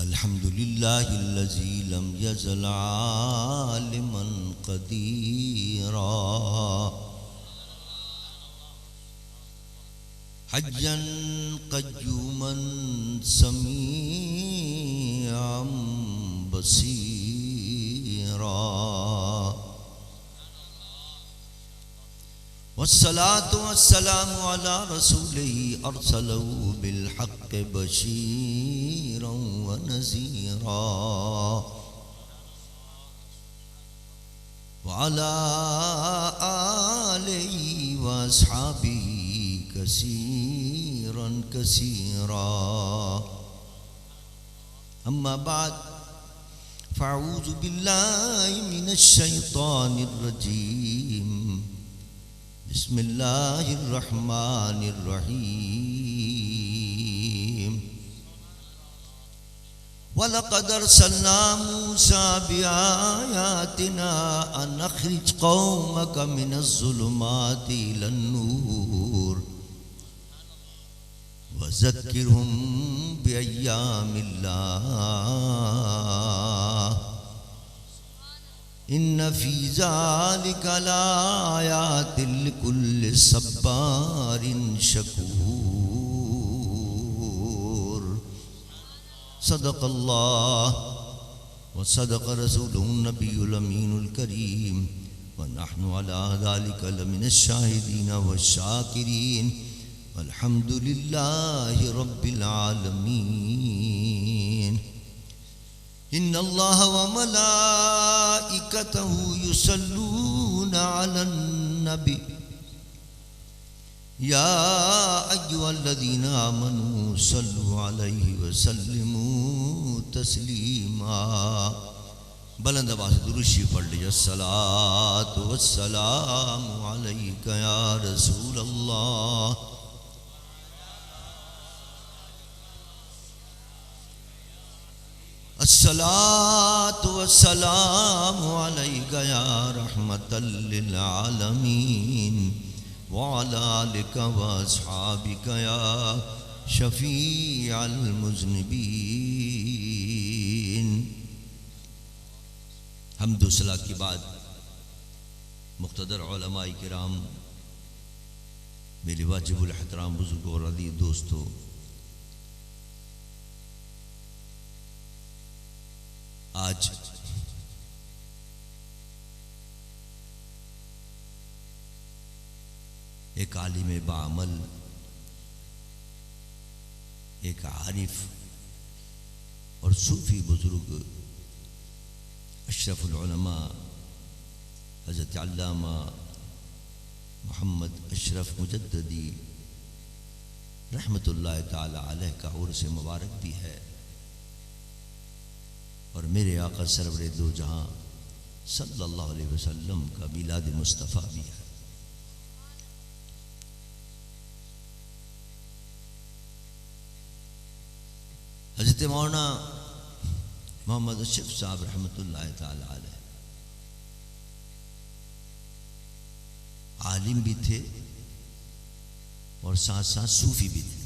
अल्हम्दुलिल्लाहिल्लज़ी lump यज़ल आलिमन क़दीरा हय्यन क़य्यूमन समीअन Basira वस्सलातु वस्सलामु अला रसूलिही अरसलहू बिलहक़्क़ि बशीरन व नज़ीरा व अला आलिही व अस्हाबिही कसीरन कसीरा अम्मा बाद फ़अऊज़ु बिल्लाहि मिनश शैतानिर रजीम बिस्मिल्लाहिर्रहमानिर्रहीम वलक़द अर्सलना मूसा बिआयातिना अन अख़रिज क़ौमक मिनज़्ज़ुलुमाति इलन्नूर वज़क्किरहुम बिअय्यामिल्लाह इन्न फ़ी ज़ालिका लाआयातिन लिकुल्लि सब्बारिन शकूर सदक़ल्लाह व सदक़ रसूलुहुन नबियुल अमीनुल करीम व नहनु अला ज़ालिका लमिनश शाहिदीन वश्शाकिरीन वल्हम्दुलिल्लाहि रब्बिल आलमीन इन्नल्लाह व मलाइकतहु युसल्लूना अलन नबी या अय्युहल्लज़ीना आमनू सल्लु अलैहि व सल्लिमू तस्लीमा बुलंद आवाज़ से दुरूद शरीफ पढ़ लीजिए अस्सलातु वस्सलामु अलैका या रसूल अल्लाह अस्सलातु वस्सलामु अलैका या रहमतल लिल आलमीन व अला आलिका व अस्हाबिका या शफीअल मुज़निबीन। हम्द व सला के बाद मुक़्तदर उलमाए किराम, मेरे वाजिबुल एहतराम बुजुर्गों और अज़ीज़ दोस्तों, आज एक आलिम बाअमल, एक आरिफ और सूफी बुजुर्ग अशरफुल उलमा हज़रत अल्लामा मोहम्मद अशरफ मुजद्ददी रहमतुल्लाह ताला अलैह का उर्स मुबारक भी है और मेरे आका सरवरे दो जहां सल्लल्लाहु अलैहि वसल्लम का मिलाद मुस्तफ़ा भी है। हज़रत मौलाना मोहम्मद अशरफ साहब रहमतुल्लाह ताला अलैह आलिम भी थे और साथ साथ सूफी भी थे।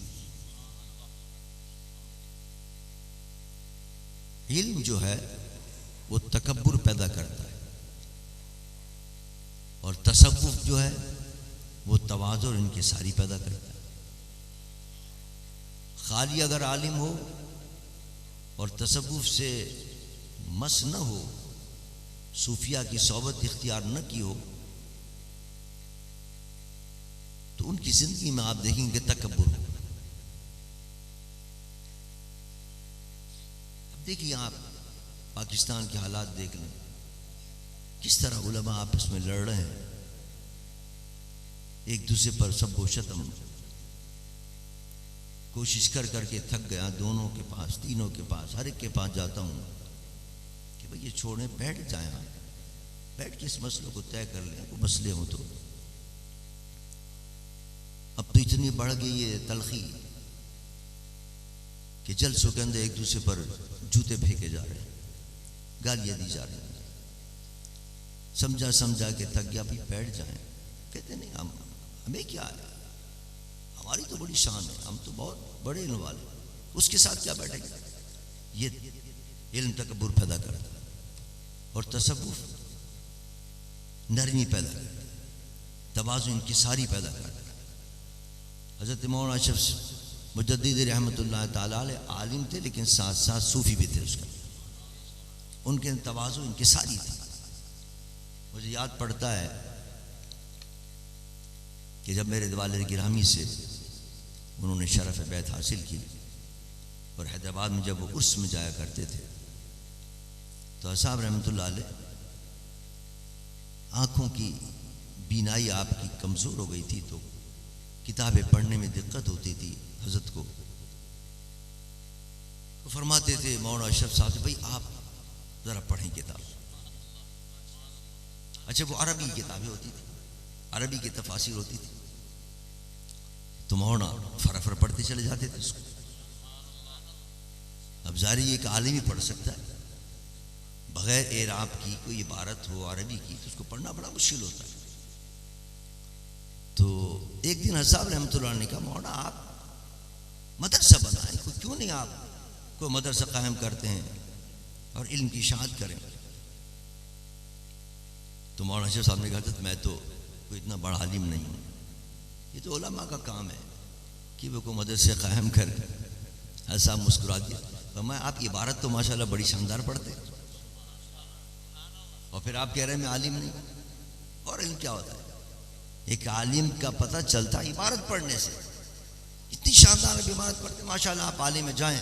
इल्म जो है वो तकब्बुर पैदा करता है और तसव्वुफ जो है वो तवाज़ु और इनकिसारी पैदा करता है। खाली अगर आलिम हो और तसव्वुफ से मस न हो, सूफिया की सोबत इख्तियार न की हो, तो उनकी जिंदगी में आप देखेंगे तकब्बुर। देखिए आप पाकिस्तान के हालात देख लें, किस तरह उलमा आपस में लड़ रहे हैं, एक दूसरे पर सब शतम। कोशिश कर करके थक गया, दोनों के पास, तीनों के पास, हर एक के पास जाता हूँ कि भाई ये छोड़ें, बैठ जाएं, बैठ के इस मसले को तय कर लें, वो मसले हों तो। अब तो इतनी बढ़ गई है तलखी कि जलसों के अंदर एक दूसरे पर जूते फेंके जा रहे हैं, गालियां दी जा रही हैं। समझा समझा के थक गया, भाई बैठ जाएं। कहते नहीं, हमें क्या है, हमारी तो बड़ी शान है, हम तो बहुत बड़े इल्म वाले, उसके साथ क्या बैठेंगे। ये इल्म तकब्बुर पैदा करता है और तसव्वुफ नरमी पैदा करता है, तवाज़ु इंकिसारी पैदा करता है। हज़रत मौलाना अशरफ मुजद्दिद रहमतुल्लाह ताला अलैह आलिम थे, लेकिन साथ साथ सूफ़ी भी थे। उसका उनके तवाज़ु इंकिसारी थी। मुझे याद पड़ता है कि जब मेरे वालिद गिरामी से उन्होंने शरफ़ बैत हासिल की और हैदराबाद में जब वो उर्स में जाया करते थे तो साहब रहमतुल्लाह अलैह आँखों की बीनाई आपकी कमज़ोर हो गई थी, तो किताबें पढ़ने में दिक्कत होती थी हज़रत को। तो फरमाते थे मौलाना अशरफ साहब से, भाई आप ज़रा पढ़ें किताब। अच्छा, वो अरबी की किताबें होती थी, अरबी की तफासिर होती थी, तो मौलाना फरफर पढ़ते चले जाते थे उसको। अब जारी एक आलिम ही पढ़ सकता है, बगैर एराब की कोई इबारत हो अरबी की तो उसको पढ़ना बड़ा मुश्किल होता है। तो एक दिन हज़रत रहमतुल्लाह ने कहा, मौलाना आप मदरसा बनाएं, क्यों नहीं आप कोई मदरसा कायम करते हैं और इल्म की इशाअत करें। तो मौलाना शेख साहब ने कहा था, मैं तो कोई इतना बड़ा आलिम नहीं हूँ, ये तो उलमा का काम है कि वो को मदरसे कायम करें। हज़रत साहब मुस्कुरा दिया, तो मैं आप इबारत तो माशाल्लाह बड़ी शानदार पढ़ते हैं और फिर आप कह रहे हैं मैं आलिम नहीं। और इल्म क्या होता है? एक आलिम का पता चलता है इबारत पढ़ने से। इतनी शानदार इबारत पढ़ते माशाल्लाह, आप आलिम में जाएं,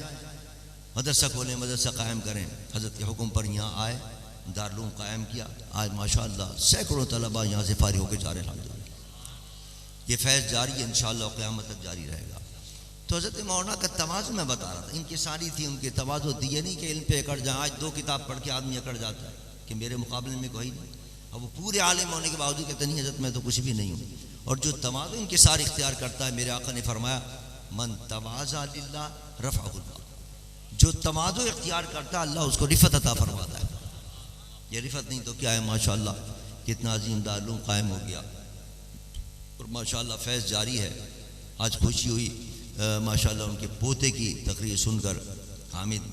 मदरसा खोलें, मदरसा कायम करें। हज़रत के हुक्म पर यहाँ आए, दारुल कायम किया, आज माशाल्लाह सैकड़ों तलबा यहाँ से फारिग होकर जा रहे हैं। अल्हम्दुलिल्लाह ये फैज़ जारी है, इंशाअल्लाह क़यामत तक जारी रहेगा। तो हज़रत मौलाना का तवाज़ु मैं बता रहा था, इनकी सारी थी उनके तवाज़ु थी। ये नहीं कि इल्म पे अकड़ जाए, आज 2 किताब पढ़ के आदमी अकड़ जाता है कि मेरे मुकाबले में कोई नहीं, और वो पूरे आलिम होने के बावजूद कहते नहीं हज़रत मैं तो कुछ भी नहीं हूँ। और जो तवाज़ु इनके सारे इख्तियार करता है, मेरे आका ने फरमाया मन तवाज़ा लिल्लाह रफ़अहुल्लाह, जो तवाज़ु इख्तियार करता है अल्लाह उसको रिफ़त अता फरमाता है। ये रिफ़त नहीं तो क्या है, माशाअल्लाह कितना अजीम दारुल कायम हो गया और माशाअल्लाह फैज़ जारी है। आज खुशी हुई माशाअल्लाह उनके पोते की तकरीर सुनकर। हामिद,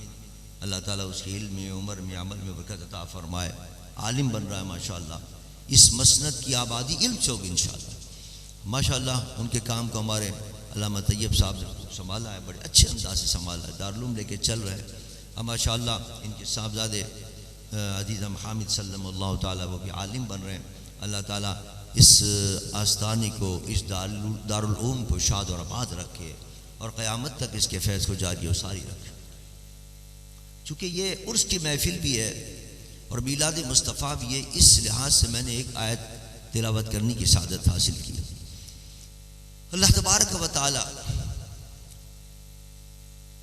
अल्लाह ताला उसके इल्म में, उम्र में, अमल में बरकत अता फरमाए, आलिम बन रहा है माशाअल्लाह। इस मसनद की आबादी इल्म से होगी इंशाअल्लाह। माशाअल्लाह उनके काम को हमारे अल्लामा तैयब साहब ने संभाला है, बड़े अच्छे अंदाज से संभाला है, दारुल उलूम लेके चल रहे हैं। अब माशाअल्लाह इनके साहबजादे अजीज़ हामिद सल्लल्लाहु ताला वो भी आलिम बन रहे हैं। अल्लाह ताला इस आस्थानी को, इस दारुल उलूम को शाद और आबाद रखे और क़यामत तक इसके फैज़ को जारी और सारी रखे। चूँकि ये उर्स की महफिल भी है और मीलाद मुस्तफ़ा भी है, इस लिहाज से मैंने एक आयत तिलावत करने की सादत हासिल की। अल्लाह तबारक व तआला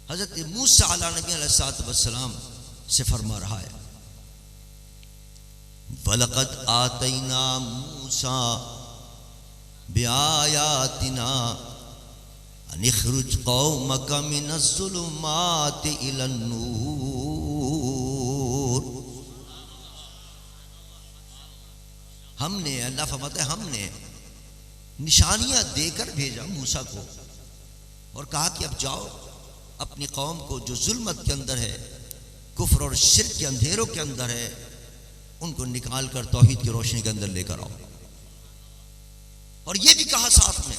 हज़रत मूसा अलैहिस्सलाम से फरमा रहा है, वलक़द आतैना मूसा बिआयातिना अनिख़्रुज कौमक मिनज़्ज़ुलुमाति इलन्नूर। हमने, अल्लाह फरमाता है, हमने निशानियां देकर भेजा मूसा को और कहा कि अब जाओ अपनी कौम को जो जुल्मत के अंदर है, कुफ्र और शिर्क के अंधेरों के अंदर है, उनको निकाल कर तौहीद की रोशनी के अंदर लेकर आओ। और ये भी कहा साथ में,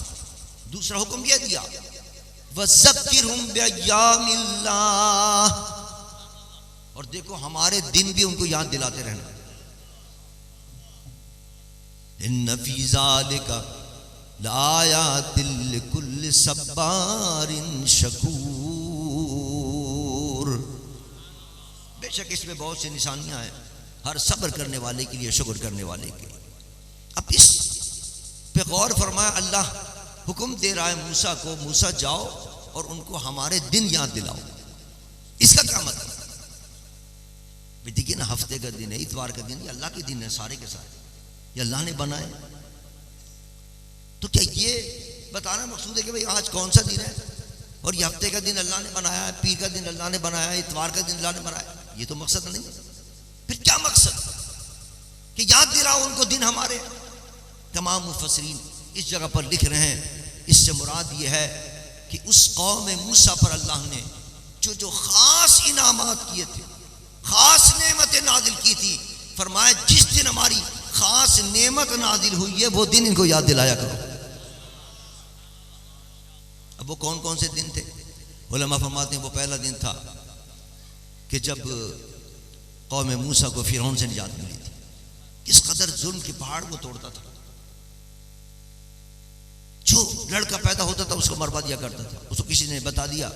दूसरा हुक्म यह दिया, वज़क्किरहुम बिअय्यामिल्लाह, और देखो हमारे दिन भी उनको याद दिलाते रहना। इन्न फी ज़ालिका लायातिल लिकुल्लि सब्बारिन शकूर, बेशक इसमें बहुत सी निशानियां हैं हर सब्र करने वाले के लिए, शुक्र करने वाले के लिए। अब इस पे गौर फरमाया, अल्लाह हुक्म दे रहा है मूसा को, मूसा जाओ और उनको हमारे दिन याद दिलाओ। इसका क्या मतलब? देखिए ना, हफ्ते का दिन है, इतवार का दिन, ये अल्लाह के दिन है सारे के सारे, ये अल्लाह ने बनाए। तो क्या ये बताना मकसूद है कि भाई आज कौन सा दिन है और ये हफ्ते का दिन अल्लाह ने बनाया है, पीर का दिन अल्लाह ने बनाया है, इतवार का दिन अल्लाह ने बनाया? ये तो मकसद नहीं है। फिर क्या मकसद कि याद दिलाओ उनको दिन हमारे? तमाम मुफस्सिरीन इस जगह पर लिख रहे हैं, इससे मुराद ये है कि उस कौम मूसा पर अल्लाह ने जो खास इनामात किए थे, खास नेमतें नाजिल की थी, फरमाया जिस दिन हमारी खास नेमत नाजिल हुई है वो दिन इनको याद दिलाया करो। अब वो कौन कौन से दिन थे? उलमा फरमाते हैं वो पहला दिन था कि जब कौम मूसा को फिरौन से निजात मिली थी। किस कदर जुल्म के पहाड़ को तोड़ता था, जो लड़का पैदा होता था उसको मरवा दिया करता था। उसको किसी ने बता दिया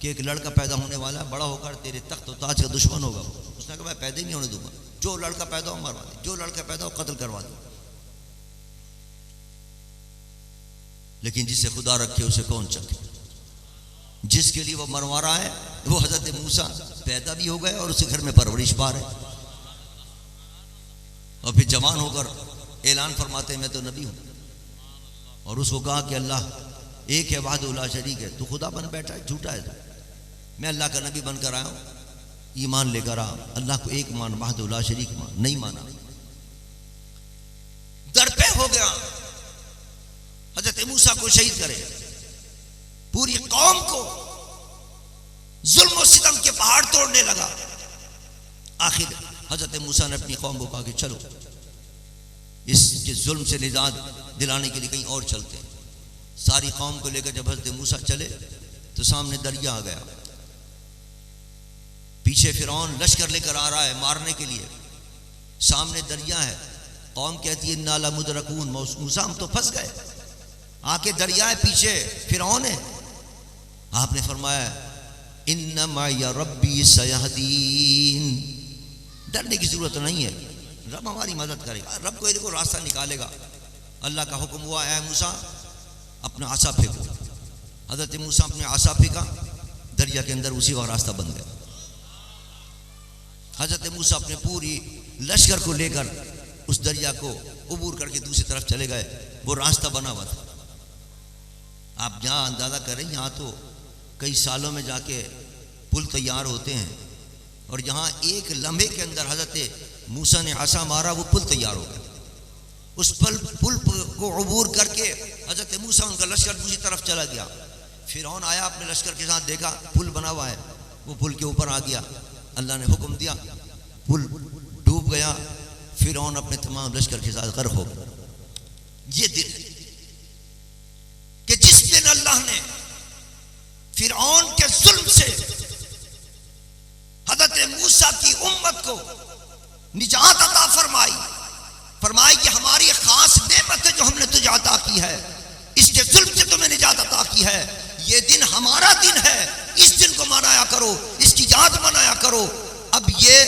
कि एक लड़का पैदा होने वाला है, बड़ा होकर तेरे तख्त और ताज का दुश्मन होगा। उसने कहा मैं पैदा ही नहीं होने दूंगा, जो लड़का पैदा हो मरवा दे, जो लड़का पैदा हो कत्ल करवा दे। लेकिन जिसे खुदा रखे उसे कौन चखे? जिसके लिए वो मरवा रहा है वो हजरत मूसा पैदा भी हो गए और उसके घर में परवरिश पा रहे, और फिर जवान होकर ऐलान फरमाते मैं तो नबी हूं। और उसको कहा कि अल्लाह एक है, वाहदुल्ला शरीक है, तू खुदा बन बैठा है, झूठा है तू। मैं अल्लाह का नबी बनकर आया हूं, ईमान लेकर आ, अल्लाह को एक मान, वाहदुल्ला शरीक मान, नहीं माना। दरपे हो गया हजरत मूसा को शहीद करे, पूरी कौम को जुल्म और सितम के पहाड़ तोड़ने लगा। आखिर हजरत मूसा ने अपनी कौम को कहा कि चलो इसके जुल्म से निजात दिलाने के लिए कहीं और चलते। सारी कौम को लेकर जब हजरत मूसा चले तो सामने दरिया आ गया, पीछे फिरौन लश्कर लेकर आ रहा है मारने के लिए, सामने दरिया है। कौम कहती है नाला मुदरकून, मूसा हम तो फंस गए, आके दरिया है, पीछे फिरौन है। आपने फरमाया इन्नमा या रब्बी सयहदीन, डरने की जरूरत नहीं है, रब हमारी मदद करेगा, रब को इनको रास्ता निकालेगा। अल्लाह का हुक्म हुआ है मूसा अपना आसा फेंको। हजरत मूसा अपने आसा फेंका, दरिया के अंदर उसी का रास्ता बन गया। हजरत मूसा अपने पूरी लश्कर को लेकर उस दरिया को उबूर करके दूसरी तरफ चले गए, वो रास्ता बना हुआ था। आप जहाँ अंदाज़ा करें, यहाँ तो कई सालों में जाके पुल तैयार होते हैं, और यहाँ एक लम्हे के अंदर हजरत मूसा ने आसा मारा, वो पुल तैयार हो गया। उस पुल को अबूर करके हजरत मूसा उनका लश्कर दूसरी तरफ चला गया। फिरौन आया अपने लश्कर के साथ, देखा पुल बना हुआ है, वो पुल के ऊपर आ गया। अल्लाह ने हुक्म दिया, पुल डूब गया, फिरौन अपने तमाम लश्कर के साथ गर्क हो गया। ये दिन है कि जिस दिन अल्लाह ने फिरौन के जुल्म से हजरत मूसा की उम्मत को निजात अता फरमाई कि हमारी खास नेमत है जो हमने तुझे अता की है, इसके जुल्म से तुम्हें निजात अता की है। ये दिन हमारा दिन है, इस दिन को मनाया करो, इसकी याद मनाया करो। अब ये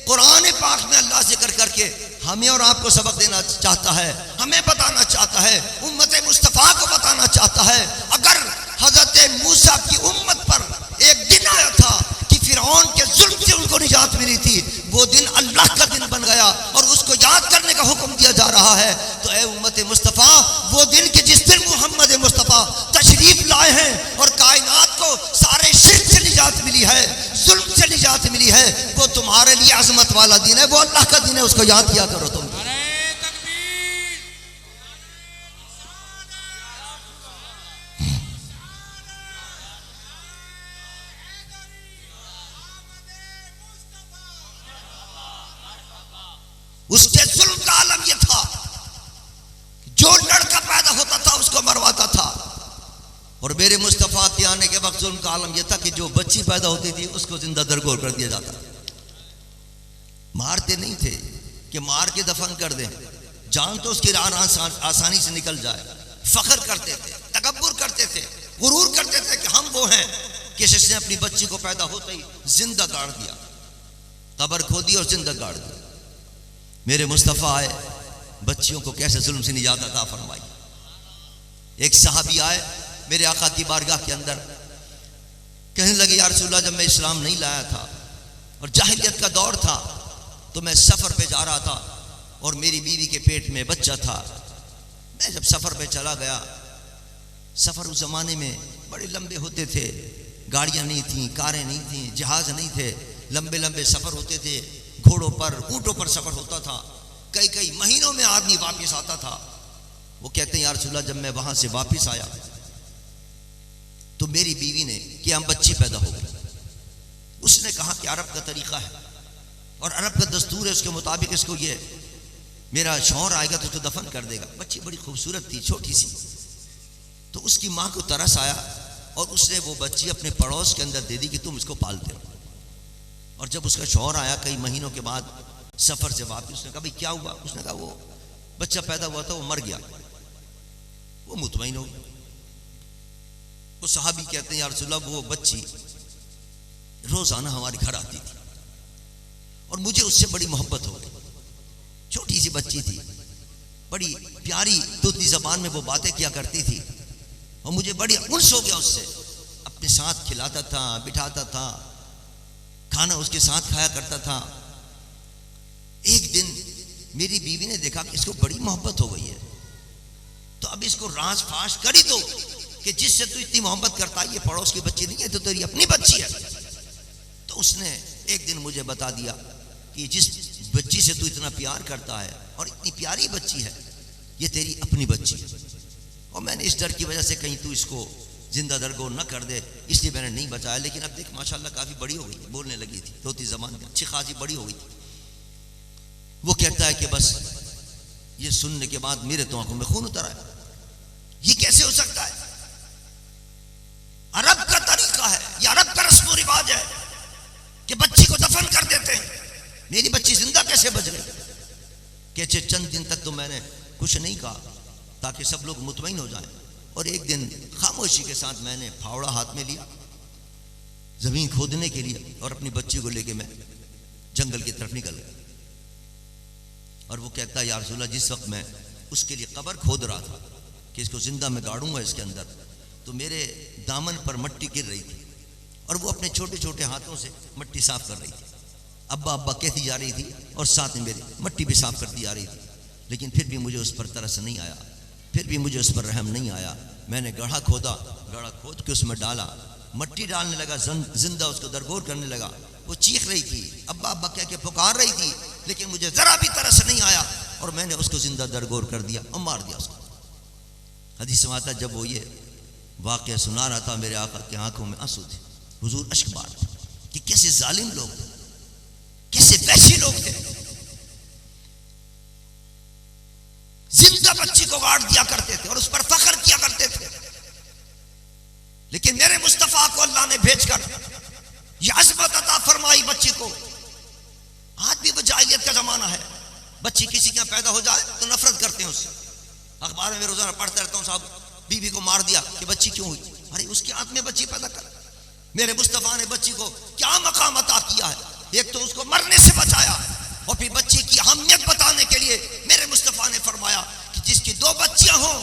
कुरान पाक में अल्लाह जिक्र करके हमें और आपको सबक देना चाहता है, हमें बताना चाहता है, उम्मत मुस्तफ़ा को बताना चाहता है। अगर हजरत मूसा की उम्मत पर एक दिन आया था कि फिरौन के जुल्म से उनको निजात मिली थी, वो दिन अल्लाह का दिन बन गया और उसको याद करने का हुक्म दिया जा रहा है। तो ए उम्मत मुस्तफ़ा, वो दिन के जिस दिन मोहम्मद मुस्तफ़ा तशरीफ लाए हैं और कायनात को सारे शिर्क से निजात मिली है, जुल्म से निजात मिली है, वो तुम्हारे लिए अजमत वाला दिन है, वो अल्लाह का दिन है, उसको याद किया करो तुम। उसके जुल्म का आलम यह था, जो लड़का पैदा होता था उसको मरवाता था, और मेरे मुस्तफा के आने के वक्त जुल्म का आलम यह था कि जो बच्ची पैदा होती थी उसको जिंदा दरगोर कर दिया जाता। मारते नहीं थे कि मार के दफन कर दें, जान तो उसकी आसानी से निकल जाए। फख्र करते थे, तकब्बुर करते थे, गुरूर करते थे कि हम वो हैं कि जिसने अपनी बच्ची को पैदा होते ही जिंदा गाड़ दिया, कब्र खोदी और जिंदा गाड़ दिया। मेरे मुस्तफ़ा आए, बच्चियों को कैसे जुल्म से निजात अता फरमाई। एक सहाबी आए मेरे आका की बारगाह के अंदर, कहने लगे या रसूलल्लाह, जब मैं इस्लाम नहीं लाया था और जाहिलियत का दौर था तो मैं सफ़र पे जा रहा था और मेरी बीवी के पेट में बच्चा था। मैं जब सफ़र पे चला गया, सफ़र उस ज़माने में बड़े लंबे होते थे, गाड़ियाँ नहीं थीं, कारें नहीं थीं, जहाज़ नहीं थे, लंबे लंबे सफ़र होते थे, घोड़ों पर ऊँटों पर सफ़र होता था, कई कई महीनों में आदमी वापस आता था। वो कहते हैं या रसूलल्लाह, जब मैं वहाँ से वापस आया तो मेरी बीवी ने कि हम बच्ची पैदा हो गई। उसने कहा कि अरब का तरीक़ा है और अरब का दस्तूर है, उसके मुताबिक इसको ये मेरा शौहर आएगा तो उसको दफन कर देगा। बच्ची बड़ी खूबसूरत थी, छोटी सी। तो उसकी माँ को तरस आया और उसने वो बच्ची अपने पड़ोस के अंदर दे दी कि तुम इसको पालते हो। और जब उसका शौहर आया कई महीनों के बाद सफ़र से वापस, उसने कहा भाई क्या हुआ? उसने कहा वो बच्चा पैदा हुआ था, वो मर गया। वो मुतमईन हो गया। वो सहाबी कहते हैं या रसूलल्लाह, वो बच्ची रोज़ाना हमारे घर आती थी और मुझे उससे बड़ी मोहब्बत हो गई। छोटी सी बच्ची थी, बड़ी प्यारी तोतली ज़बान में वो बातें किया करती थी और मुझे बड़ी उन्स हो गया उससे। अपने साथ खिलाता था, बिठाता था, खाना उसके साथ खाया करता था। एक दिन मेरी बीवी ने देखा कि इसको बड़ी मोहब्बत हो गई है, तो अब इसको राज फाश कर ही दो कि जिससे तू इतनी मोहब्बत करता है ये पड़ोस की बच्ची नहीं है, तो तेरी अपनी बच्ची है। तो उसने एक दिन मुझे बता दिया कि जिस बच्ची से तू इतना प्यार करता है और इतनी प्यारी बच्ची है, ये तेरी अपनी बच्ची है। और मैंने इस डर की वजह से कहीं तू इसको जिंदा दरगोर न कर दे, इसलिए मैंने नहीं बचाया। लेकिन अब देख माशाल्लाह काफ़ी बड़ी हो गई, बोलने लगी थी, तोती ज़बान में अच्छी खासी बड़ी हो गई थी। वो कहता है कि बस ये सुनने के बाद मेरे तो आंखों में खून उतर आया। ये कैसे हो सकता है? अरब का तरीका है, ये अरब का रस्म रिवाज है कि बच्ची को दफन कर देते हैं। मेरी बच्ची जिंदा कैसे बच गई? कहते चंद दिन तक तो मैंने कुछ नहीं कहा ताकि सब लोग मुतमईन हो जाएं। और एक दिन खामोशी के साथ मैंने फावड़ा हाथ में लिया जमीन खोदने के लिए और अपनी बच्ची को लेके मैं जंगल की तरफ निकल गया। और वो कहता है या रसूलल्लाह, जिस वक्त मैं उसके लिए कब्र खोद रहा था कि इसको जिंदा मैं गाड़ूंगा इसके अंदर, तो मेरे दामन पर मिट्टी गिर रही थी और वो अपने छोटे छोटे हाथों से मिट्टी साफ कर रही थी। अब्बा अब्बा कहती जा रही थी और साथ में मेरी मिट्टी भी साफ करती जा रही थी। लेकिन फिर भी मुझे उस पर तरस नहीं आया, फिर भी मुझे उस पर रहम नहीं आया। मैंने गड्ढा खोदा, गड्ढा खोद के उसमें डाला, मिट्टी डालने लगा, जिंदा उसको दरगोर करने लगा। वो चीख रही थी, अब्बा अब्बा कह के पुकार रही थी, लेकिन मुझे जरा भी तरस नहीं आया और मैंने उसको जिंदा दरगोर कर दिया और मार दिया उसको। हदीस में आता जब वो ये वाक़या सुना रहा था, मेरे आका की आंखों में आंसू थे, हुजूर अश्क बार थे कि कैसे जालिम लोग थे, कैसे वहशी लोग थे। जिंदा बच्ची को गाड़ दिया करते थे और उस पर फख्र किया करते थे। लेकिन मेरे मुस्तफा को अल्लाह ने भेजकर ये अज़मत अता फरमाई बच्ची को। आज भी वो जाहिलियत का जमाना है, बच्ची किसी के यहाँ पैदा हो जाए तो नफरत करते हैं उससे। अखबार में रोजाना पढ़ते रहता हूँ, साहब बीवी को मार दिया कि बच्ची क्यों हुई? अरे उसके हाथ में बच्ची पैदा कर। मेरे मुस्तफा ने बच्ची को क्या मकाम अता किया है? एक तो उसको मरने से बचाया और फिर बच्ची की अहमियत बताने के लिए मेरे मुस्तफा ने फरमाया कि जिसकी 2 बच्चियां हों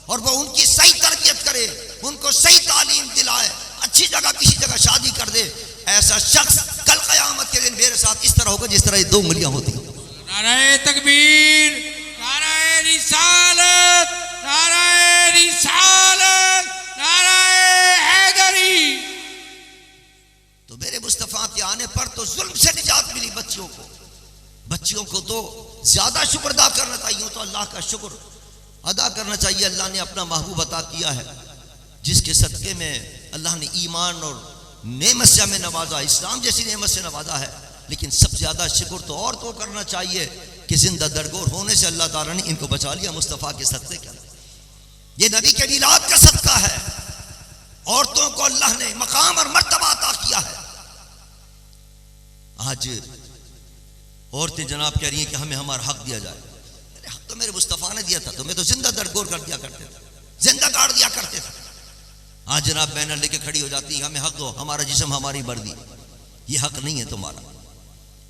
और वो उनकी सही तरबियत करे, उनको सही तालीम दिलाए, अच्छी जगह किसी जगह शादी कर दे, ऐसा शख्स कल क़यामत के दिन मेरे साथ इस तरह होगा जिस तरह ये 2 उंगलियां होती। नारे तकबीर, नारे रिसालत, नारे रिसालत, नारे हैदरी। तो मेरे मुस्तफा के आने पर तो जुल्म से निजात मिली बच्चियों को। बच्चियों को तो ज्यादा शुक्र अदा करना चाहिए, तो अल्लाह का शुक्र अदा करना चाहिए। अल्लाह ने अपना महबूब अता किया है जिसके सदके में अल्लाह ने ईमान और नेमत से हमें नवाजा, इस्लाम जैसी नेमत से नवाजा है। लेकिन सबसे ज्यादा शुक्र तो और तो करना चाहिए कि जिंदा दरगोर होने से अल्लाह ताला ने इनको बचा लिया मुस्तफ़ा के सदके का। ये नबी के मिलाद का सदका है। औरतों को अल्लाह ने मकाम और मर्तबा अता किया है। आज औरतें जनाब कह रही हैं कि हमें हमारा हक दिया जाए। अरे हक तो मेरे मुस्तफ़ा ने दिया था, तुम्हें तो जिंदा दरगोर कर दिया करते थे, जिंदा गाड़ दिया करते थे। आज जनाब बैनर लेके खड़ी हो जाती है, हमें हक दो, हमारा जिस्म हमारी वर्दी। ये हक नहीं है तुम्हारा।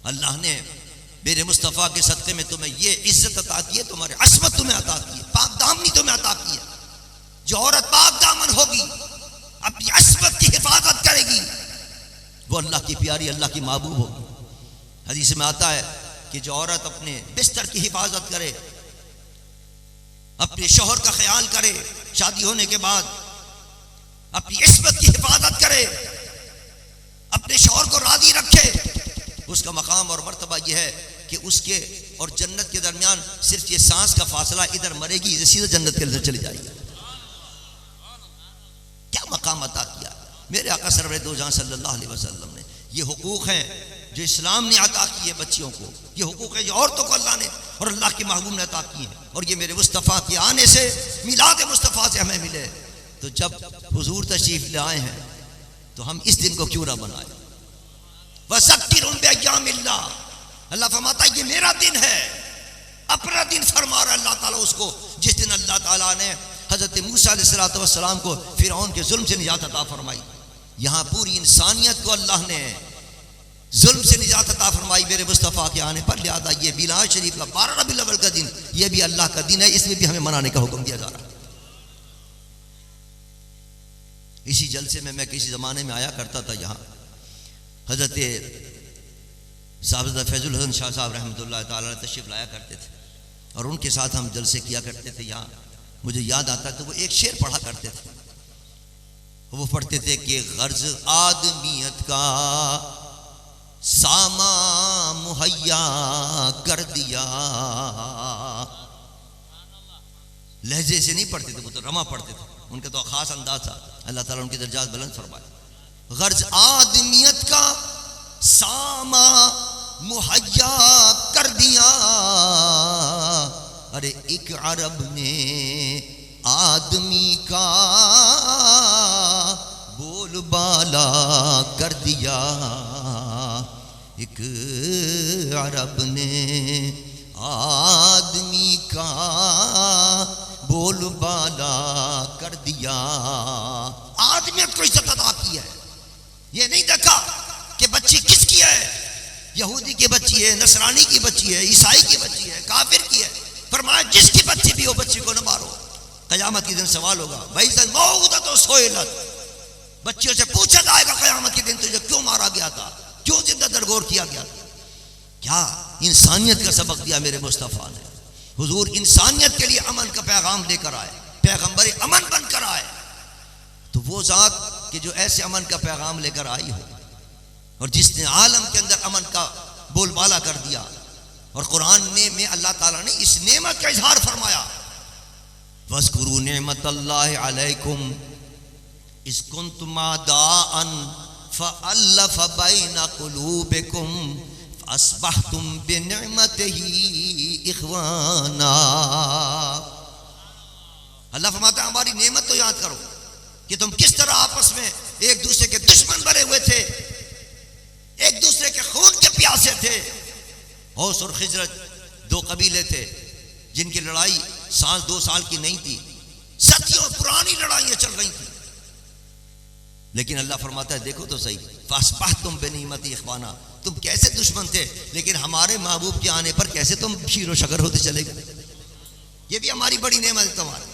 अल्लाह ने मेरे मुस्तफ़ा के सदक़े में तुम्हें ये इज्जत अता की है, तुम्हारे अस्मत तुम्हें अता की है, पाक दामनी तुम्हें अता की है। जो औरत पाक दामन होगी, अपनी अस्मत की हिफाजत करेगी, वो अल्लाह की प्यारी, अल्लाह की महबूब होगी। हदीस में आता है कि जो औरत अपने बिस्तर की हिफाजत करे, अपने शौहर का ख्याल करे, शादी होने के बाद अपनी इस्मत की हिफाजत करे, अपने शौहर को राजी रखे, उसका मकाम और मर्तबा यह है कि उसके और जन्नत के दरमियान सिर्फ ये सांस का फासला, इधर मरेगी इधर सीधा जन्नत के अंदर चली जाएगी। क्या मकाम अता किया मेरे आका सरवरे दो जहां सल्लल्लाहु अलैहि वसल्लम ने। ये हुकूक हैं जो इस्लाम ने अता किए बच्चियों को, ये हुकूक है जो औरतों को अल्लाह ने और अल्लाह के महबूब ने अता किए हैं, और ये मेरे मुस्तफ़ा के आने से, मिलाद मुस्तफ़ा से हमें मिले। तो जब हुजूर तशरीफ ले आए हैं तो हम इस दिन को क्यों ना बनाए। वज़क्किरुहुम बिअय्यामिल्लाह, अल्लाह फरमाता है ये मेरा दिन है, अपना दिन फरमा रहा अल्लाह ताला उसको, जिस दिन अल्लाह ताला ने हज़रत मूसा अलैहिस्सलाम को फिरौन के जुल्म से निजात अता फरमाई। यहाँ पूरी इंसानियत को अल्लाह ने जुल्म से निजात अता फरमाई मेरे मुस्तफ़ा के आने पर। लिहाजा ये मिलाद शरीफ का 12 रबीउल अव्वल का दिन, ये भी अल्लाह का दिन है, इसमें भी हमें मनाने का हुक्म दिया जा रहा है। इसी जलसे में मैं किसी ज़माने में आया करता था, यहाँ हज़रत साहब फैजुल हसन शाह साहब रहमतुल्लाह ताला तशरीफ़ लाया करते थे और उनके साथ हम जलसे किया करते थे। यहाँ मुझे याद आता तो वो एक शेर पढ़ा करते थे, वो पढ़ते थे कि गर्ज आदमियत का सामा मुहैया कर दिया। लहजे से नहीं पढ़ते थे, वो तो रमा पढ़ते थे, उनका तो खास अंदाज था, अल्लाह ताला उनके दर्जात बुलंद फरमाए। गर्ज आदमियत का सामा मुहैया कर दिया, अरे एक अरब ने आदमी का बोलबाला कर दिया, एक अरब ने आदमी का बोलबाला कर दिया। आदमियत को इज्जत अदा की है, ये नहीं देखा कि बच्ची किसकी है, यहूदी की बच्ची है, नसरानी की बच्ची है, ईसाई की बच्ची है, काफिर की है। फरमाया जिसकी बच्ची भी हो बच्ची को न मारो, कयामत के दिन सवाल होगा, भाई मौऊदत व सुइलत, बच्चियों से पूछा जाएगा कयामत के दिन तुझे क्यों मारा गया था, क्यों जिंदा दरगोर किया गया था। क्या इंसानियत का सबक दिया मेरे मुस्तफ़ा ने। हुजूर इंसानियत के लिए अमन का पैगाम लेकर आए, पैगंबर अमन बनकर आए। तो वो जात कि जो ऐसे अमन का पैगाम लेकर आई हो और जिसने आलम के अंदर अमन का बोलबाला कर दिया, और कुरान में अल्लाह ताला ने इस नेमत का इजहार फरमाया, वज़कुरू निअमतल्लाहि अलैकुम इज़ कुंतुम आदाअन फ़अल्लफ़ बैना क़ुलूबिकुम फ़अस्बहतुम बिनिअमतिही इख़वाना। अल्लाह फरमाता है हमारी नेमत तो याद करो कि तुम किस तरह आपस में एक दूसरे के दुश्मन बने हुए थे, एक दूसरे के खून के प्यासे थे। औस और खिजरत दो कबीले थे जिनकी लड़ाई साल 2 साल की नहीं थी, सदियों पुरानी लड़ाइयां चल रही थी। लेकिन अल्लाह फरमाता है देखो तो सही, फ़अस्बहतुम बिनिअमतिही इख़वाना, तुम कैसे दुश्मन थे लेकिन हमारे महबूब के आने पर कैसे तुम शीरो शकर होते चले गए। ये भी हमारी बड़ी नेमत है तुम्हारी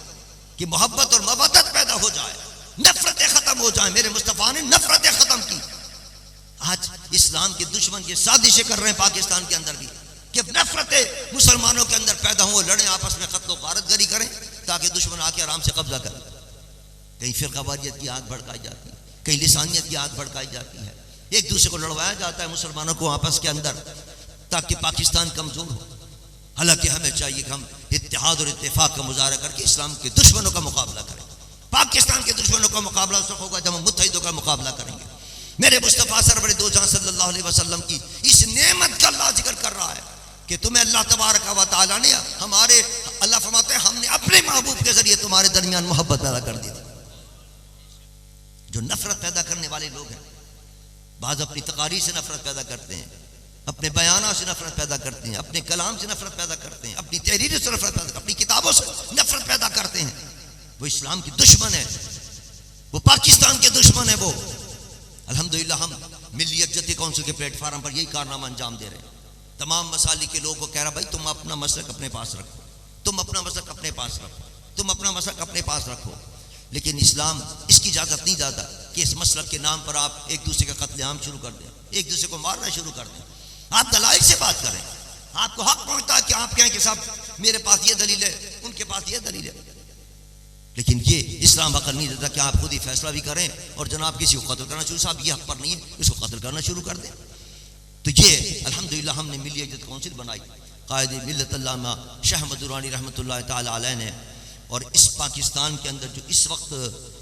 कि मोहब्बत और मवद्दत पैदा हो जाए, नफरतें खत्म हो जाए। मेरे मुस्तफ़ा ने नफरतें खत्म की। आज इस्लाम के दुश्मन की साजिशें कर रहे हैं पाकिस्तान के अंदर भी कि नफरतें मुसलमानों के अंदर पैदा हो, लड़ें आपस में, कत्ल गारतगरी करें ताकि दुश्मन आके आराम से कब्जा करें। कहीं फिरकावारियत की आग भड़काई जाती है, कहीं लिसानियत की आग भड़काई जाती है, एक दूसरे को लड़वाया जाता है मुसलमानों को आपस के अंदर ताकि पाकिस्तान कमजोर हो। हालांकि हमें चाहिए कि हम इत्तेहाद और इत्तेफाक का मुजाहरा करके इस्लाम के दुश्मनों का मुकाबला करें। पाकिस्तान के दुश्मनों का मुकाबला उस वक्त होगा जब हम मुत्तहिदों का मुकाबला करेंगे। मेरे मुस्तफ़ा सरवर दो जहां सल्लल्लाहु अलैहि वसल्लम की इस नेमत का अल्लाह जिक्र कर रहा है कि तुम्हें अल्लाह तबारक व तआला ने हमारे, अल्लाह फरमाते हैं हमने अपने महबूब के जरिए तुम्हारे दरमियान मोहब्बत पैदा कर दी थी। जो नफरत पैदा करने वाले लोग हैं, बाज़ अपनी तकारीर से नफरत पैदा करते हैं, अपने बयाना से नफरत पैदा करते हैं, अपने कलाम से नफरत पैदा करते हैं, अपनी तहरीर से नफरत पैदा, अपनी किताबों से नफरत पैदा करते हैं, वो इस्लाम की दुश्मन है, वो पाकिस्तान के दुश्मन है। वो अल्हम्दुलिल्लाह हम मिली यकजहती काउंसिल के प्लेटफार्म पर यही कारनामा अंजाम दे रहे हैं। तमाम मसाली के लोगों को कह रहा भाई तुम अपना मसलक अपने पास रखो, तुम अपना मसलक अपने पास रखो, तुम अपना मसलक अपने पास रखो। लेकिन इस्लाम इसकी इजाज़त नहीं देता कि इस मसलक के नाम पर आप एक दूसरे का कत्लेआम शुरू कर दें, एक दूसरे को मारना शुरू कर दें। आप दलाइल से बात करें, आपको हक पहुंचता है कि आप कहें कि साहब मेरे पास ये दलील है, उनके पास ये दलील है। लेकिन ये इस्लाम हक नहीं देता कि आप खुद ही फैसला भी करें और जनाब किसी को कत्ल करना शुरू, साहब ये हक पर नहीं है, इसको कत्ल करना शुरू कर दें। तो ये अल्हम्दुलिल्लाह हमने मिली यकजहती काउंसिल बनाई, कायदे मिल्लत अल्लामा शाह अहमद दुरानी रहमतुल्लाह तआला अलैह ने। और इस पाकिस्तान के अंदर जो इस वक्त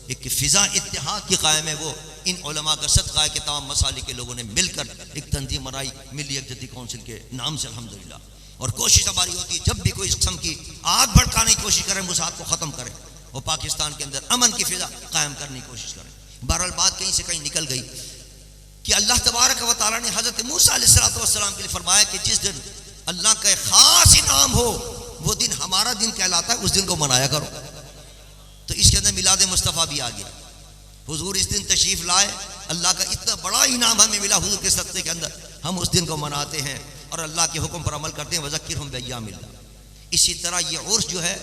एक फ़िज़ा इत्तेहाद की कायम है। वो इन उलमा का सदका है कि तमाम मसालिक के लोगों ने मिलकर एक तंजीम बनाई मिली यकजहती काउंसिल के नाम से अल्हम्दुलिल्लाह। और कोशिश हमारी होती है जब भी कोई इस किस्म की आग भड़काने की कोशिश करें मुसाद को ख़त्म करें और पाकिस्तान के अंदर अमन की फ़िज़ा कायम करने की कोशिश करें। बहरहाल बात कहीं से कहीं निकल गई कि अल्लाह तबारक व तआला ने हज़रत मूसा अलैहिस्सलाम के लिए फरमाया कि जिस दिन अल्लाह का एक ख़ास इनाम हो वो दिन हमारा दिन कहलाता है, उस दिन को मनाया करो। तो इसके अंदर मिलाद मुस्तफ़ा भी आ गया। हुजूर इस दिन तशरीफ़ लाए, अल्लाह का इतना बड़ा इनाम हमें मिला हुजूर के सदक़े के अंदर, हम उस दिन को मनाते हैं और अल्लाह के हुक्म पर अमल करते हैं। वज़क्किरहुम बिअय्यामिल्लाह। इसी तरह ये उर्स जो है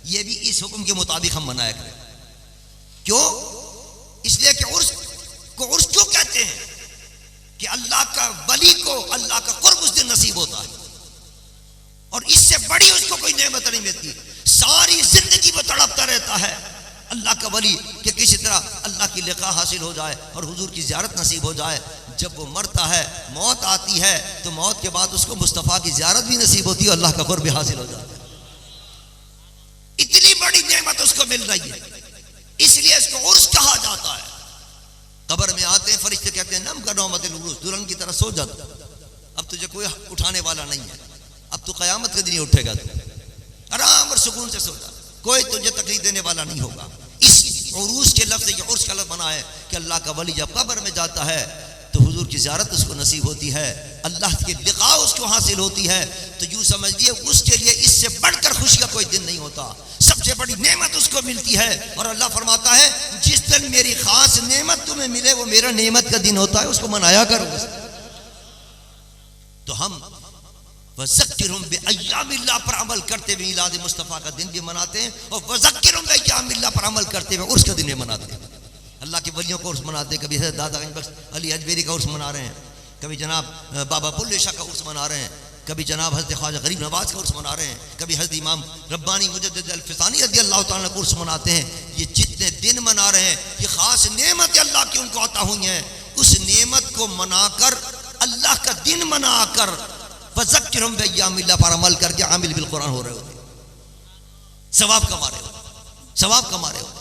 ये भी इस हुक्म के मुताबिक हम मनाया करें। क्यों? इसलिए कि उर्स को उर्स क्यों कहते हैं कि अल्लाह का वली को अल्लाह का कुर्ब उस दिन नसीब होता है और इससे बड़ी उसको कोई नेमत नहीं मिलती। सारी जिंदगी वो तड़पता रहता है अल्लाह का वली कि किसी तरह अल्लाह की लिक़ा हासिल हो जाए और हुजूर की ज़ियारत नसीब हो जाए। जब वो मरता है, मौत आती है, तो मौत के बाद उसको मुस्तफ़ा की ज़ियारत भी नसीब होती है, अल्लाह का कुर्ब भी हासिल हो जाता है। इतनी बड़ी नेमत उसको मिल रही है, इसलिए इसको उर्स कहा जाता है। कब्र में आते हैं फरिश्ते कहते हैं नम का नौमतुल उरूस, दुल्हन की तरह सो जा, अब तुझे कोई उठाने वाला नहीं है, अब तू क़यामत के दिन ही उठेगा, तू आराम और सुकून से सो जा, कोई तुझे तकलीफ देने वाला नहीं होगा। इस उरूस के लफ्ज़ ये उर्स का लफ्ज़ बना है कि अल्लाह का वली जब कब्र में जाता है तो हुजूर की ज़ियारत उसको नसीब होती है, अल्लाह की लिक़ा उसको हासिल होती है। तो यूँ समझिए उसके लिए इससे बढ़कर खुशी का कोई दिन नहीं होता, सबसे बड़ी नेमत उसको मिलती है। और अल्लाह फरमाता है जिस दिन मेरी खास नेमत तुम्हें मिले वो मेरा नेमत का दिन होता है, उसको मनाया करो। तो हम वज़क्किरहुम बिअय्यामिल्लाह पर अमल करते हुए मिलाद मुस्तफ़ा का दिन भी मनाते हैं और वज़क्किरहुम बिअय्यामिल्लाह पर अमल करते हुए उर्स का दिन भी मनाते हैं। अल्लाह के वलियों का उर्स मनाते हैं, कभी हज़रत दादा गंज बख्श अली अजमेरी का उर्स मना रहे हैं, कभी जनाब बाबा बुल्ले शाह का उर्स मना रहे हैं, कभी जनाब हज़रत ख्वाजा गरीब नवाज का उर्स मना रहे हैं, कभी हज़रत इमाम रब्बानी मुजद्दिद अल-फ़िसानी रज़ियल्लाहु ताला का उर्स मनाते हैं। ये जितने दिन मना रहे हैं ये ख़ास नेमत अल्लाह की उनको अता हुई हैं, उस नेमत को मनाकर अल्लाह का दिन मनाकर वज़क्किरहुम बिअय्यामिल्लाह पर अमल करके आमिल बिल कुरान हो रहे होते, सवाब कमा रहे होते, सवाब कमा रहे होते।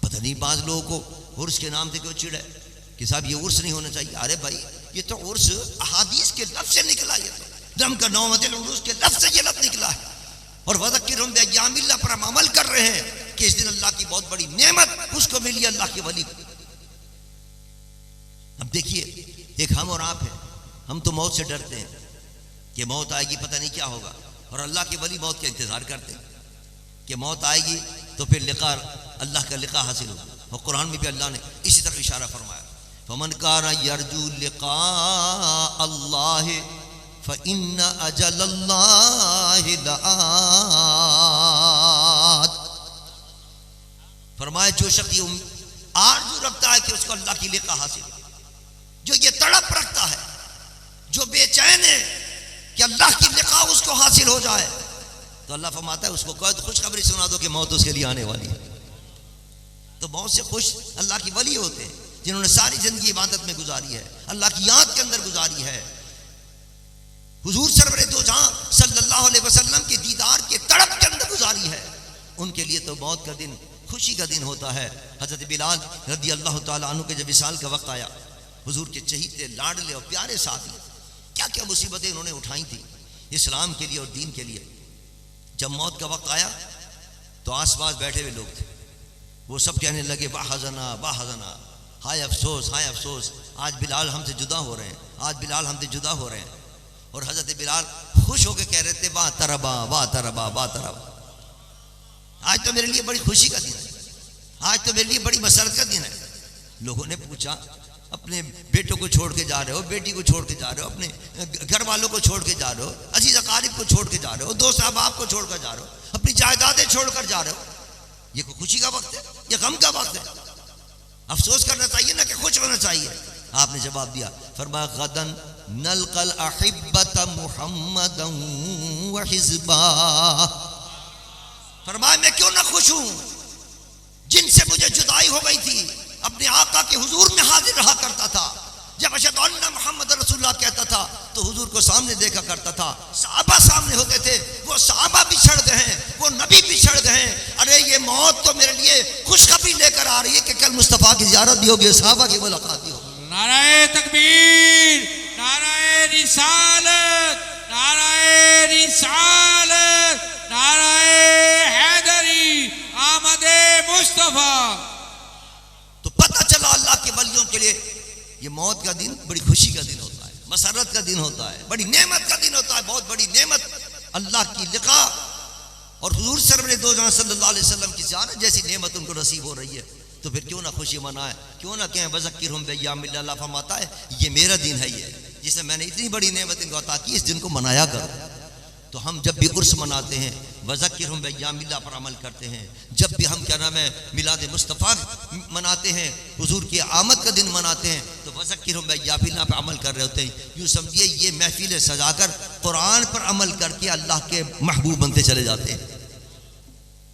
पता नहीं बाज़ लोगों को उर्स के नाम से क्यों चिढ़ है कि साहब ये उर्स नहीं होना चाहिए। अरे भाई ये तो उर्स अहादीस के लफ्ज़ से निकला, ये तो दम का नौमतुल उरूस के लफ्ज़ से ये लफ्ज़ निकला है। और वज़क्किरहुम बिअय्यामिल्लाह पर हम अमल कर रहे हैं कि इस दिन अल्लाह की बहुत बड़ी नेमत उसको मिली, अल्लाह के वली को। अब देखिए एक हम और आप हैं, हम तो मौत से डरते हैं कि मौत आएगी पता नहीं क्या होगा, और अल्लाह के वली मौत का इंतज़ार करते हैं कि मौत आएगी तो फिर लिक़ा अल्लाह का लिक़ा हासिल होगा। और कुरान में भी अल्लाह ने इसी तरह इशारा फरमाया, फमन काना यरजू लिक़ा अल्लाह फ़इन्न अजलल्लाहि लआत। फरमाया जो शख्स ये आरज़ू रखता है कि उसको अल्लाह की लिक़ा हासिल हो, जो ये तड़प रखता है, जो बेचैन है कि अल्लाह की लिक़ा उसको हासिल हो जाए, तो अल्लाह फरमाता है उसको कह खुशखबरी सुना दो कि मौत उसके लिए आने वाली है। तो बहुत से खुश अल्लाह की वली होते हैं जिन्होंने सारी जिंदगी इबादत में गुजारी है, अल्लाह की याद के अंदर गुजारी है, हुजूर सरवरे दो जहां सल्लल्लाहु अलैहि वसल्लम के दीदार के तड़प के अंदर गुजारी है। उनके लिए तो मौत का दिन खुशी का दिन होता है। हज़रत बिलाल रज़ी अल्लाह ताला अन्हु के जब विसाल का वक्त आया, हुजूर के चहीते लाडले और प्यारे साथी, क्या क्या मुसीबतें उन्होंने उठाई थी इस्लाम के लिए और दीन के लिए। जब मौत का वक्त आया तो आसपास बैठे हुए लोग थे, वो सब कहने लगे वाह हज़ना, हाय अफसोस, हाय अफसोस, आज बिलाल हमसे जुदा हो रहे हैं, आज बिलाल हमसे जुदा हो रहे हैं। और हज़रत बिलाल खुश होकर कह रहे थे वाह तरबा, वाह तरबा, वाह तरबा, आज तो मेरे लिए बड़ी खुशी का दिन है, आज तो मेरे लिए बड़ी मसरत का दिन है। लोगों ने पूछा अपने बेटों को छोड़ के जा रहे हो, बेटी को छोड़ के जा रहे हो, अपने घर वालों को छोड़ के जा रहे हो, अजीज अकारिब को छोड़ के जा रहे हो, दोस्त अहबाब को छोड़ कर जा रहे हो, अपनी जायदादें छोड़ कर जा रहे हो, ये कोई खुशी का वक्त है, ये गम का वक्त है? अफसोस करना चाहिए ना कि खुश होना चाहिए। आपने जवाब दिया, फरमाया गदन नलकल अहिब्बत मुहम्मदन व हिज़्बा। फरमाया मैं क्यों ना खुश हूं जिनसे मुझे जुदाई हो गई थी, अपने आका के हुजूर में हाजिर रहा करता था, जब अशहदु अन्ना मुहम्मद रसूलुल्लाह कहता था तो हुजूर को सामने देखा करता था, सहाबा सामने होते थे, वो सहाबा बिछड़ गए हैं, वो नबी बिछड़ गए हैं। अरे ये मौत तो मेरे लिए खुशखबरी लेकर आ रही है कि कल मुस्तफ़ा की ज़ियारत भी होगी, सहाबा की मुलाकात भी होगी। नाराए तकबीर, नाराए रिसालत, नाराए रिसालत, नाराए हैदरी, आमदे मुस्तफा। तो पता चला अल्लाह के वलियों के लिए ये मौत का दिन बड़ी खुशी का दिन होता है, मसरत का दिन होता है, बड़ी नेमत का दिन होता है, बहुत बड़ी नेमत अल्लाह की लिका और हुजूर सरवर दो जहां सल्लल्लाहु अलैहि वसल्लम की ज़ियारत जैसी नेमत उनको नसीब हो रही है। तो फिर क्यों ना खुशी मनाए, क्यों ना कहें वज़क्किरहुम बिअय्यामिल्लाह। अल्लाह फरमाता है ये मेरा दिन है, ये जिसमें मैंने इतनी बड़ी नेमत इनको अता की, इस दिन को मनाया करो। तो हम जब भी उर्स मनाते हैं वज़क्किरहुम बिअय्यामिल्लाह पर अमल करते हैं, जब भी हम क्या नाम है मिलाद मुस्तफ़ा मनाते हैं, हुजूर की आमद का दिन मनाते हैं, तो वज़क्किरहुम बिअय्यामिल्लाह पर अमल कर रहे होते हैं। यूँ समझिए ये महफिल सजाकर कुरान पर अमल करके अल्लाह के महबूब बनते चले जाते हैं।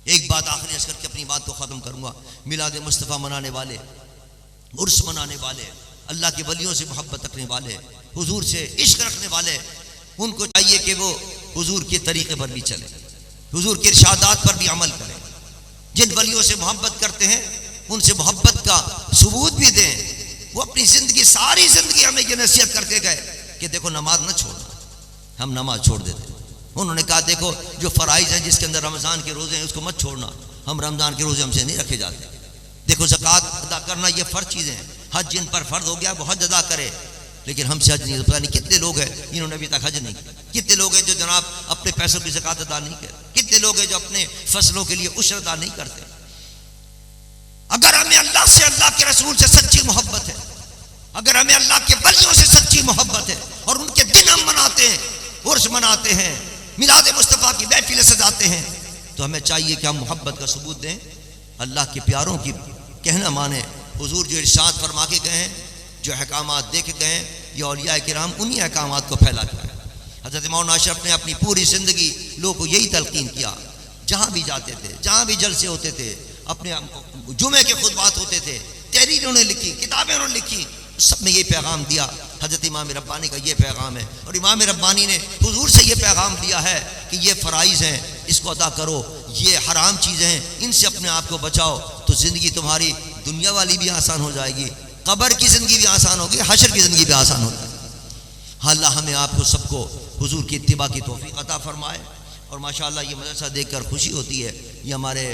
एक बात आखिरी अर्ज़ करके अपनी बात को ख़त्म करूँगा। मिलाद मुस्तफ़ा मनाने वाले, उर्स मनाने वाले, अल्लाह के वलियों से मोहब्बत रखने वाले, हुजूर से इश्क रखने वाले, उनको चाहिए कि वो हुजूर के तरीक़े पर भी चले, हुजूर के इरशादात पर भी अमल करें। जिन वलियों से मोहब्बत करते हैं उनसे मोहब्बत का सबूत भी दें। वो अपनी ज़िंदगी, सारी ज़िंदगी हमें ये नसीहत करके गए कि देखो नमाज न छोड़ना, हम नमाज छोड़ देते। उन्होंने कहा देखो जो फ़राइज़ हैं जिसके अंदर रमज़ान के रोज़े हैं उसको मत छोड़ना, हम रमज़ान के रोज़े हमसे नहीं रखे जाते। देखो ज़कात अदा करना ये फ़र्ज चीज़ें हैं, हज जिन पर फ़र्ज हो गया वो हज अदा करे, लेकिन हमसे हज नहीं। पता नहीं कितने लोग हैं इन्होंने अभी तक हज नहीं किया, कितने लोग हैं जो जनाब अपने पैसों की ज़कात अदा नहीं करते, कितने लोग हैं जो अपने फसलों के लिए उश्र अदा नहीं करते। अगर हमें अल्लाह से, अल्लाह के रसूल से सच्ची मोहब्बत है, अगर हमें अल्लाह के वलियों से सच्ची मोहब्बत है और उनके दिन हम मनाते हैं, उर्स मनाते हैं, मिलाद मुस्तफ़ा की महफिलें सजाते हैं, तो हमें चाहिए कि हम मोहब्बत का सबूत दें, अल्लाह के प्यारों की कहना माने। हुजूर जो इरशाद फरमा के गए हैं, जो अहकामात दे के गए हैं, ये औलिया किराम उन्हीं अहकामात को फैला के गए। हज़रत मौलाना अशरफ ने अपनी पूरी ज़िंदगी लोगों को यही तलकीन किया, जहाँ भी जाते थे, जहाँ भी जलसे होते थे, अपने जुमे के खुतबात होते थे, तहरीर उन्होंने लिखी, किताबें उन्होंने लिखी, सब में ये पैगाम दिया। हज़रत इमाम रब्बानी का ये पैगाम है और इमाम रब्बानी ने हुजूर से ये पैगाम दिया है कि ये फ़राइज़ हैं, इसको अदा करो, ये हराम चीज़ें हैं, इनसे अपने आप को बचाओ, तो ज़िंदगी तुम्हारी दुनिया वाली भी आसान हो जाएगी, कब्र की ज़िंदगी भी आसान होगी, हशर की ज़िंदगी भी आसान हो जाएगी। अल्लाह हमें आपको सबको हुजूर की इत्तिबा की तौफीक अता फरमाए। और माशाअल्लाह ये मदरसा देखकर खुशी होती है, ये हमारे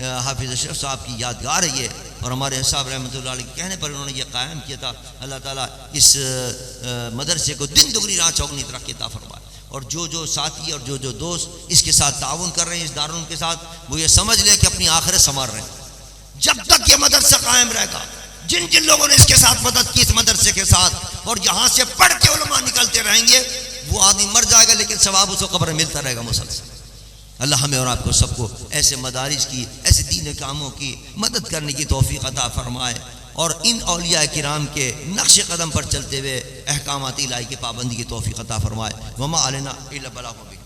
हाफिज़ अशरफ साहब की यादगार है ये, और हमारे साहब रहमतुल्लाह अलैह के कहने पर उन्होंने ये कायम किया था। अल्लाह ताला इस मदरसे को दिन दुगनी रात चौगनी तरक्की अता फरमाए। और जो साथी और जो दोस्त इसके साथ ताउन कर रहे हैं, इस दारुल के साथ, वो ये समझ लें कि अपनी आखिरत संवार रहे हैं। जब तक ये मदरसा कायम रहेगा, जिन जिन लोगों ने इसके साथ मदद की, इस मदरसे के साथ, और यहाँ से पढ़ के उलमा निकलते रहेंगे, वो आदमी मर जाएगा लेकिन सवाब उसको कब्र में मिलता रहेगा मुसलसल। अल्लाह हमें और आपको सबको ऐसे मदारिस की, ऐसे दीन कामों की मदद करने की तौफीक अता फरमाए, और इन औलिया किराम के नक्श कदम पर चलते हुए अहकामात इलाही की पाबंदी की तौफीक अता फरमाए। वमा अलैना इल्ला बलागुल मुबीन।